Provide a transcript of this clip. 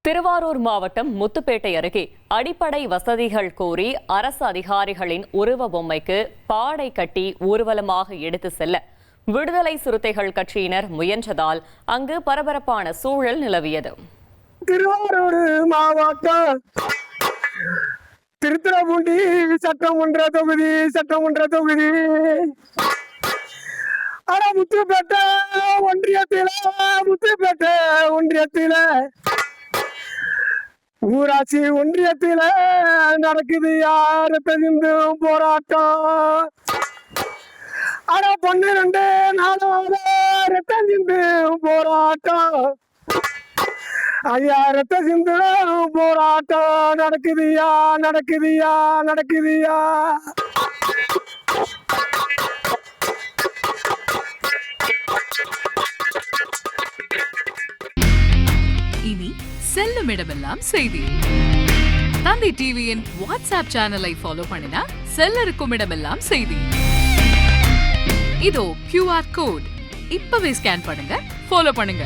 திருவாரூர் மாவட்டம் முத்துப்பேட்டை அருகே அடிப்படை வசதிகள் கோரி அரசு அதிகாரிகளின் உருவ பொம்மைக்கு பாடை கட்டி ஊர்வலமாக எடுத்து செல்ல விடுதலை சிறுத்தைகள் கட்சியினர் முயன்றதால் அங்கு பரபரப்பான சூழல் நிலவியது. திருவாரூர் மாவட்டம் திருத்துறைப்பூண்டி சட்டமன்ற தொகுதி ஆனா முத்துப்பேட்டை ஒன்றியத்தில ஊராட்சி ஒன்றியத்தில நடக்குது யாரத்த சிந்தும் போராட்டம். ஆனா 12 நாளாக ரத்தம் சிந்தும் போராட்டம். ஐயா ரத்த சிந்தும் போராட்டம் நடக்குதுயா. இனி செல்லும் இடமெல்லாம் செய்தி. தந்தி டிவியின் வாட்ஸ்அப் சேனலை ஃபாலோ பண்ணினா செல்ல இருக்கும் இடமெல்லாம் செய்தி. இதோ QR கோட் இப்பவே ஸ்கேன் பண்ணுங்க, ஃபாலோ பண்ணுங்க.